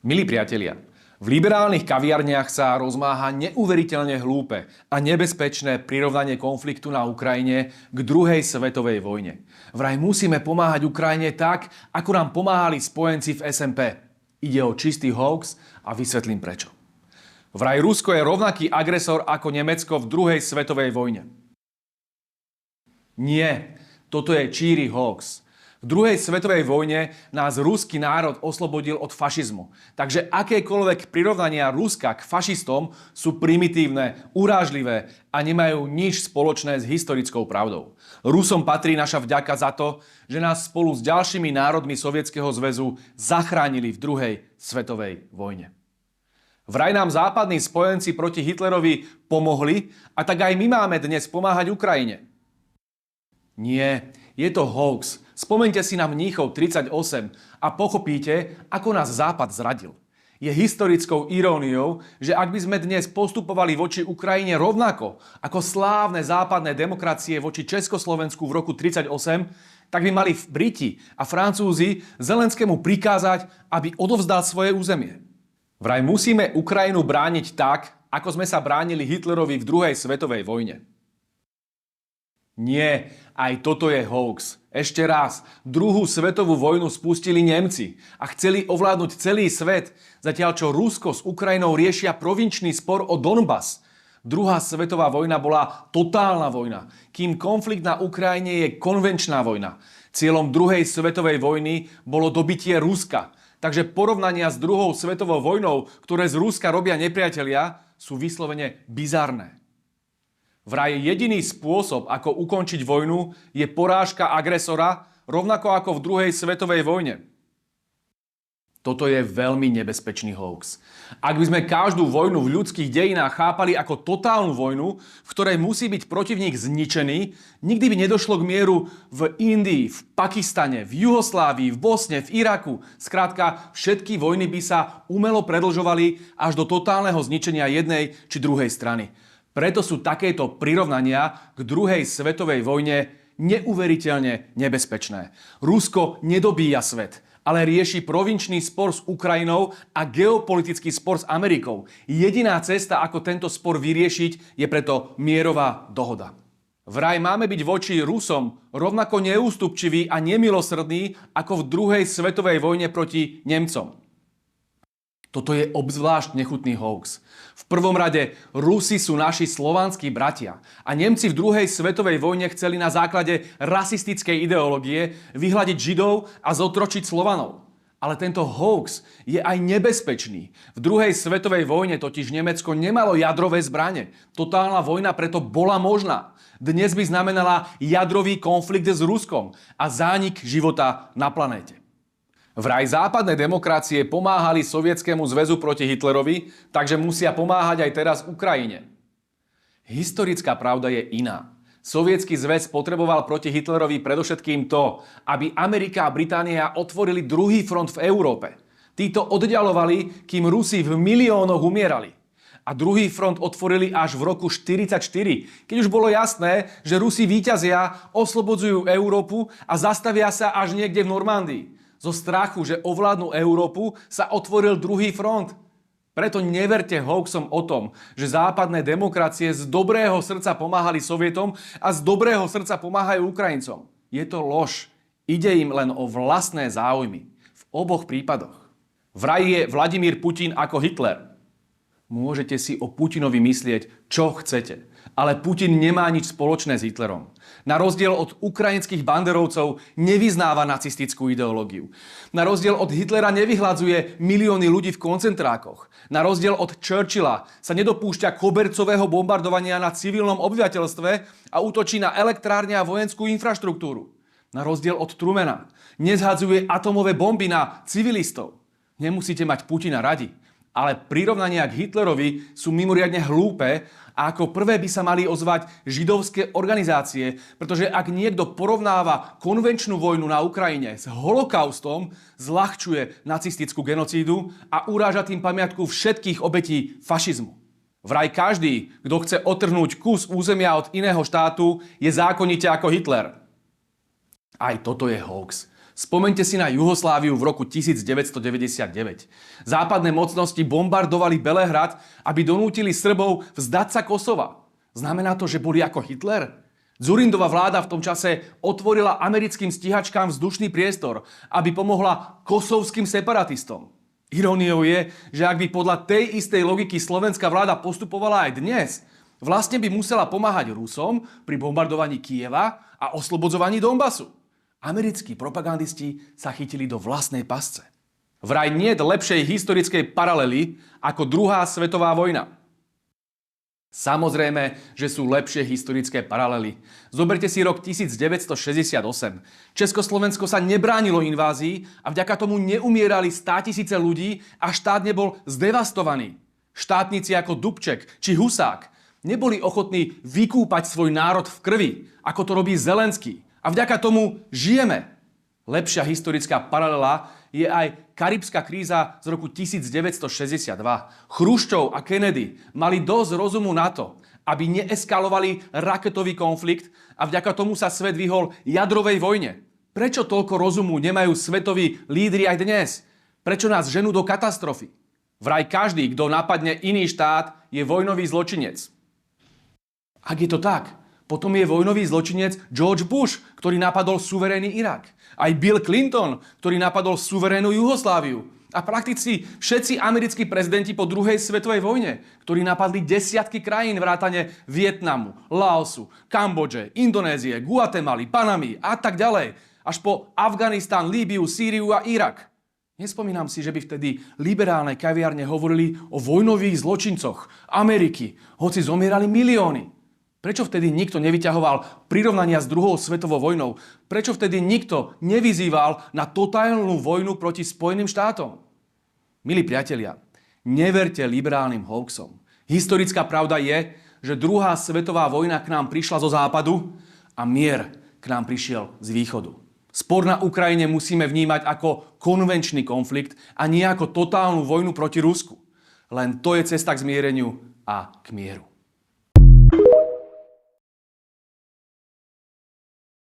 Milí priatelia, v liberálnych kaviarniach sa rozmáha neuveriteľne hlúpe a nebezpečné prirovnanie konfliktu na Ukrajine k druhej svetovej vojne. Vraj musíme pomáhať Ukrajine tak, ako nám pomáhali spojenci v SMP. Ide o čistý hoax a vysvetlím prečo. Vraj Rusko je rovnaký agresor ako Nemecko v druhej svetovej vojne. Nie, toto je číry hoax. V druhej svetovej vojne nás ruský národ oslobodil od fašizmu. Takže akékoľvek prirovnania Ruska k fašistom sú primitívne, urážlivé a nemajú nič spoločné s historickou pravdou. Rusom patrí naša vďaka za to, že nás spolu s ďalšími národmi Sovietskeho zväzu zachránili v druhej svetovej vojne. Vraj nám západní spojenci proti Hitlerovi pomohli a tak aj my máme dnes pomáhať Ukrajine. Nie, je to hoax. Spomeňte si na Mníchov 38 a pochopíte, ako nás Západ zradil. Je historickou iróniou, že ak by sme dnes postupovali voči Ukrajine rovnako ako slávne západné demokracie voči Československu v roku 1938, tak by mali Briti a Francúzi Zelenskému prikázať, aby odovzdal svoje územie. Vraj musíme Ukrajinu brániť tak, ako sme sa bránili Hitlerovi v druhej svetovej vojne. Nie, aj toto je hoax. Ešte raz, druhú svetovú vojnu spustili Nemci a chceli ovládnuť celý svet, zatiaľ čo Rusko s Ukrajinou riešia provinčný spor o Donbas. Druhá svetová vojna bola totálna vojna, kým konflikt na Ukrajine je konvenčná vojna. Cieľom druhej svetovej vojny bolo dobitie Ruska. Takže porovnania s druhou svetovou vojnou, ktoré z Ruska robia nepriatelia, sú vyslovene bizarné. Vraj jediný spôsob, ako ukončiť vojnu, je porážka agresora, rovnako ako v druhej svetovej vojne. Toto je veľmi nebezpečný hoax. Ak by sme každú vojnu v ľudských dejinách chápali ako totálnu vojnu, v ktorej musí byť protivník zničený, nikdy by nedošlo k mieru v Indii, v Pakistane, v Juhoslávii, v Bosne, v Iraku. Skrátka, všetky vojny by sa umelo predĺžovali až do totálneho zničenia jednej či druhej strany. Preto sú takéto prirovnania k druhej svetovej vojne neuveriteľne nebezpečné. Rusko nedobíja svet, ale rieši provinčný spor s Ukrajinou a geopolitický spor s Amerikou. Jediná cesta, ako tento spor vyriešiť, je preto mierová dohoda. Vraj máme byť voči Rusom rovnako neústupčiví a nemilosrdní ako v druhej svetovej vojne proti Nemcom. Toto je obzvlášť nechutný hoax. V prvom rade, Rusi sú naši slovanskí bratia a Nemci v druhej svetovej vojne chceli na základe rasistickej ideológie vyhľadiť Židov a zotročiť Slovanov. Ale tento hoax je aj nebezpečný. V druhej svetovej vojne totiž Nemecko nemalo jadrové zbrane. Totálna vojna preto bola možná. Dnes by znamenala jadrový konflikt s Ruskom a zánik života na planéte. Vraj západné demokracie pomáhali Sovietskému zväzu proti Hitlerovi, takže musia pomáhať aj teraz Ukrajine. Historická pravda je iná. Sovietsky zväz potreboval proti Hitlerovi predovšetkým to, aby Amerika a Británia otvorili druhý front v Európe. Títo oddialovali, kým Rusi v miliónoch umierali. A druhý front otvorili až v roku 1944, keď už bolo jasné, že Rusi víťazia, oslobodzujú Európu a zastavia sa až niekde v Normandii. Zo strachu, že ovládnu Európu, sa otvoril druhý front. Preto neverte hoaxom o tom, že západné demokracie z dobrého srdca pomáhali Sovietom a z dobrého srdca pomáhajú Ukrajincom. Je to lož. Ide im len o vlastné záujmy. V oboch prípadoch. Vraj je Vladimír Putin ako Hitler. Môžete si o Putinovi myslieť, čo chcete. Ale Putin nemá nič spoločné s Hitlerom. Na rozdiel od ukrajinských banderovcov nevyznáva nacistickú ideológiu. Na rozdiel od Hitlera nevyhladzuje milióny ľudí v koncentrákoch. Na rozdiel od Churchilla sa nedopúšťa kobercového bombardovania na civilnom obyvateľstve a útočí na elektrárne a vojenskú infraštruktúru. Na rozdiel od Trumana nezhadzuje atomové bomby na civilistov. Nemusíte mať Putina radi. Ale prirovnania k Hitlerovi sú mimoriadne hlúpe a ako prvé by sa mali ozvať židovské organizácie, pretože ak niekto porovnáva konvenčnú vojnu na Ukrajine s holokaustom, zľahčuje nacistickú genocídu a uráža tým pamiatku všetkých obetí fašizmu. Vraj každý, kto chce otrhnúť kus územia od iného štátu, je zákonite ako Hitler. Aj toto je hoax. Spomeňte si na Jugosláviu v roku 1999. Západné mocnosti bombardovali Belehrad, aby donútili Srbov vzdať sa Kosova. Znamená to, že boli ako Hitler? Dzurindova vláda v tom čase otvorila americkým stíhačkám vzdušný priestor, aby pomohla kosovským separatistom. Iróniou je, že ak by podľa tej istej logiky slovenská vláda postupovala aj dnes, vlastne by musela pomáhať Rusom pri bombardovaní Kyjeva a oslobodzovaní Donbasu. Americkí propagandisti sa chytili do vlastnej pasce. Vraj niet lepšej historickej paralely ako druhá svetová vojna. Samozrejme, že sú lepšie historické paralely. Zoberte si rok 1968. Československo sa nebránilo invázii a vďaka tomu neumierali 100 000 ľudí a štát nebol zdevastovaný. Štátnici ako Dubček či Husák neboli ochotní vykúpať svoj národ v krvi, ako to robí Zelenský. A vďaka tomu žijeme. Lepšia historická paralela je aj karibská kríza z roku 1962. Chruščov a Kennedy mali dosť rozumu na to, aby neeskalovali raketový konflikt a vďaka tomu sa svet vyhol jadrovej vojne. Prečo toľko rozumu nemajú svetoví lídri aj dnes? Prečo nás ženú do katastrofy? Vraj každý, kto napadne iný štát, je vojnový zločinec. Ak je to tak, potom je vojnový zločinec George Bush, ktorý napadol suverénny Irak. Aj Bill Clinton, ktorý napadol suverénnu Jugosláviu. A prakticky všetci americkí prezidenti po druhej svetovej vojne, ktorí napadli desiatky krajín vrátane Vietnamu, Laosu, Kambodže, Indonézie, Guatemaly, Panamy a tak ďalej. Až po Afganistan, Líbiu, Sýriu a Irak. Nespomínam si, že by vtedy liberálne kaviarne hovorili o vojnových zločincoch Ameriky, hoci zomierali milióny. Prečo vtedy nikto nevyťahoval prirovnania s druhou svetovou vojnou? Prečo vtedy nikto nevyzýval na totálnu vojnu proti Spojeným štátom? Milí priatelia, neverte liberálnym hoaxom. Historická pravda je, že druhá svetová vojna k nám prišla zo západu a mier k nám prišiel z východu. Spor na Ukrajine musíme vnímať ako konvenčný konflikt a nie ako totálnu vojnu proti Rusku. Len to je cesta k zmiereniu a k mieru.